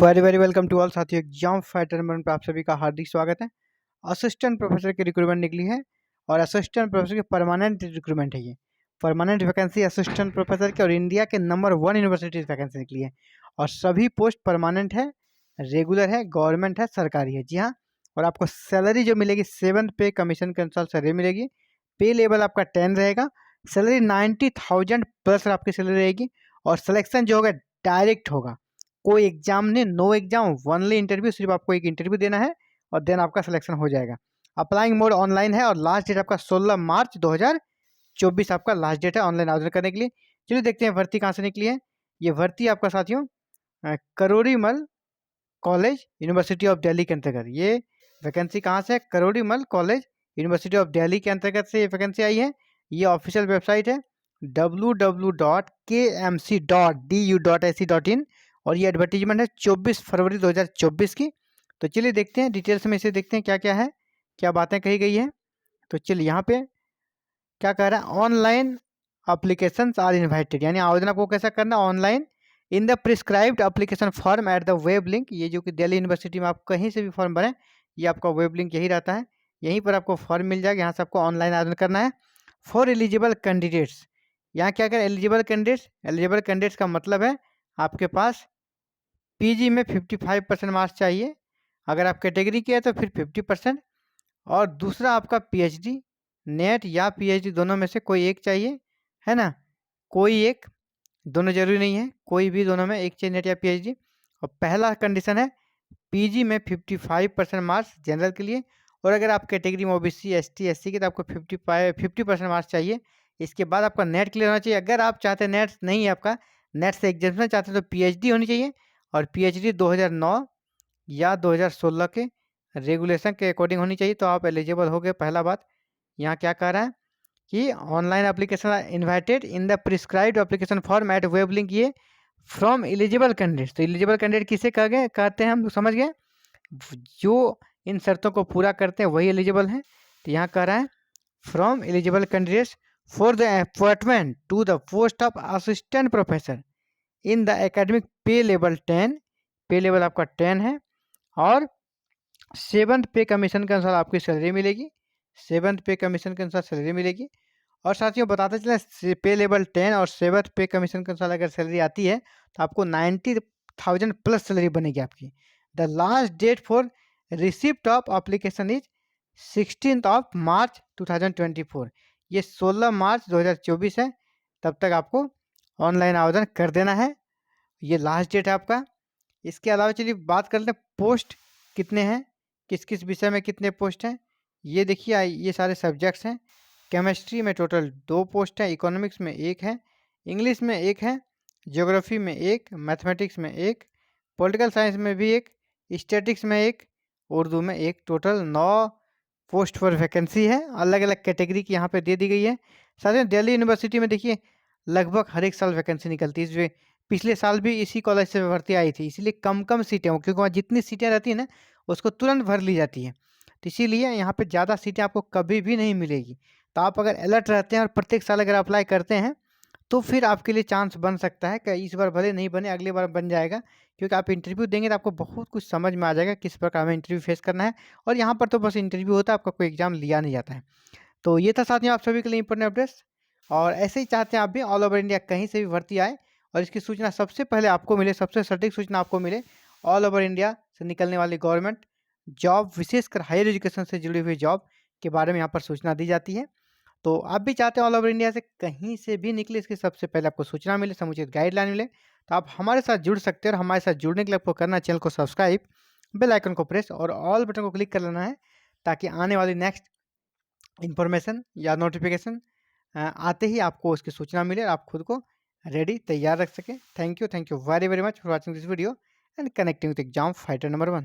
Very very welcome to all साथियों। Exam fighter number पे आप सभी का हार्दिक स्वागत है। असिस्टेंट प्रोफेसर की रिक्रूटमेंट निकली है और असिस्टेंट प्रोफेसर की परमानेंट रिक्रूटमेंट है। ये परमानेंट वैकेंसी असिस्टेंट प्रोफेसर की और इंडिया के नंबर 1 यूनिवर्सिटी वैकेंसी निकली है और सभी पोस्ट परमानेंट है, रेगुलर है, गवर्नमेंट है, सरकारी है। जी हाँ, और आपको सैलरी जो मिलेगी 7th पे कमीशन के अनुसार सैलरी मिलेगी। पे लेवल आपका 10 रहेगा। सैलरी 90,000 प्लस आपकी सैलरी रहेगी और सिलेक्शन जो होगा डायरेक्ट होगा। कोई एग्जाम नहीं, नो एग्जाम, ओनली इंटरव्यू। सिर्फ आपको एक इंटरव्यू देना है और देन आपका सिलेक्शन हो जाएगा। अप्लाइंग मोड ऑनलाइन है और लास्ट डेट आपका 16 मार्च 2024 आपका लास्ट डेट है ऑनलाइन आवेदन करने के लिए। चलिए देखते हैं भर्ती कहाँ से निकली है। ये भर्ती आपका साथियों Kirori Mal college university of Delhi के अंतर्गत ये वैकेंसी कहाँ से है? Kirori Mal college university of Delhi के अंतर्गत से ये वैकेंसी आई है। ये ऑफिशियल वेबसाइट है www.kmc.du.ac.in और ये एडवर्टीजमेंट है 24 फरवरी 2024 की। तो चलिए देखते हैं डिटेल्स में, इसे देखते हैं क्या क्या है, क्या बातें कही गई है। तो चलिए यहाँ पे क्या कह रहा है, ऑनलाइन अप्लीकेशंस आर इनवाइटेड, यानी आवेदन आपको कैसा करना है, online in the prescribed application form at the web link. ये जो कि दिल्ली यूनिवर्सिटी में आप कहीं से भी फॉर्म भरें, ये आपका वेब लिंक यही रहता है, यहीं पर आपको फॉर्म मिल जाएगा। यहाँ से आपको ऑनलाइन आवेदन करना है। फॉर एलिजिबल कैंडिडेट्स, यहाँ क्या करें, एलिजिबल कैंडिडेट्स का मतलब है आपके पास पीजी में 55% मार्क्स चाहिए। अगर आप कैटेगरी के हैं तो फिर 50%, और दूसरा आपका पीएचडी, नेट या पीएचडी दोनों में से कोई एक चाहिए, है ना, कोई एक, दोनों जरूरी नहीं है, कोई भी दोनों में एक चाहिए, नेट या पीएचडी। और पहला कंडीशन है पीजी में 55% मार्क्स जनरल के लिए, और अगर आप कैटेगरी में ओबीसी, एसटी, एससी के तो आपको 50% मार्क्स चाहिए। इसके बाद आपका नेट क्लियर होना चाहिए। अगर आप चाहते हैं नेट नहीं है आपका, नेट से एग्जामिनेशन चाहते हैं तो पीएचडी होनी चाहिए, और पीएचडी 2009 या 2016 के रेगुलेशन के अकॉर्डिंग होनी चाहिए, तो आप एलिजिबल हो गए। पहला बात यहाँ क्या कह रहा है कि online application invited in the prescribed application form at web link, ये फ्रॉम एलिजिबल कैंडिडेट। तो एलिजिबल कैंडिडेट किसे कह गए, कहते हैं हम समझ गए, जो इन शर्तों को पूरा करते हैं वही एलिजिबल हैं। तो यहाँ कह रहा है from eligible candidates for the appointment to the post of assistant professor in the academic pay level 10, pay level आपका 10 है, और 7th पे कमीशन के अनुसार आपकी सैलरी मिलेगी। 7th पे कमीशन के अनुसार सैलरी मिलेगी। और साथियों बताते चलें, पे लेवल 10 और 7th पे कमीशन के अनुसार अगर सैलरी आती है तो आपको 90,000 प्लस सैलरी बनेगी आपकी। The last date for receipt of application is 16 March 2024। ये 16 मार्च 2024 है, तब तक आपको ऑनलाइन आवेदन कर देना है, ये लास्ट डेट है आपका। इसके अलावा चलिए बात कर लेते हैं पोस्ट कितने हैं, किस किस विषय में कितने पोस्ट हैं। ये देखिए, ये सारे सब्जेक्ट्स हैं। केमिस्ट्री में टोटल 2 पोस्ट हैं, इकोनॉमिक्स में 1 है, इंग्लिश में 1 है, ज्योग्राफी में 1, मैथमेटिक्स में 1, पॉलिटिकल साइंस में भी 1, स्टैटिक्स में 1, उर्दू में 1। टोटल 9 पोस्ट पर वैकेंसी है, अलग अलग कैटेगरी की यहाँ पे दे दी गई है। साथ ही दिल्ली यूनिवर्सिटी में देखिए लगभग हर एक साल वैकेंसी निकलती है। इसमें पिछले साल भी इसी कॉलेज से भर्ती आई थी, इसीलिए कम कम सीटें हों, क्योंकि वहाँ जितनी सीटें रहती हैं ना उसको तुरंत भर ली जाती है। तो इसीलिए यहाँ पे ज़्यादा सीटें आपको कभी भी नहीं मिलेगी। तो आप अगर अलर्ट रहते हैं और प्रत्येक साल अगर अप्लाई करते हैं तो फिर आपके लिए चांस बन सकता है कि इस बार भले नहीं बने, अगली बार बन जाएगा, क्योंकि आप इंटरव्यू देंगे तो आपको बहुत कुछ समझ में आ जाएगा किस प्रकार हमें इंटरव्यू फेस करना है। और यहाँ पर तो बस इंटरव्यू होता है, आपका कोई एग्जाम लिया नहीं जाता है। तो ये था साथियों आप सभी के लिए इंपॉर्टेंट अपडेट्स। और ऐसे ही चाहते हैं आप भी ऑल ओवर इंडिया कहीं से भी भर्ती आए और इसकी सूचना सबसे पहले आपको मिले, सबसे सटीक सूचना आपको मिले, ऑल ओवर इंडिया से निकलने वाली गवर्नमेंट जॉब, विशेषकर हायर एजुकेशन से जुड़ी हुई जॉब के बारे में यहाँ पर सूचना दी जाती है। तो आप भी चाहते हैं ऑल ओवर इंडिया से कहीं से भी निकले, इसकी सबसे पहले आपको सूचना मिले, समुचित गाइडलाइन मिले, तो आप हमारे साथ जुड़ सकते हैं। और हमारे साथ जुड़ने के लिए आपको करना है चैनल को सब्सक्राइब, बेल आइकन को प्रेस और ऑल बटन को क्लिक कर लेना है, ताकि आने वाली नेक्स्ट इन्फॉर्मेशन या नोटिफिकेशन आते ही आपको उसकी सूचना मिले और आप खुद को रेडी तैयार रख सकें। Thank you very very much for watching this video and connecting with exam fighter number 1।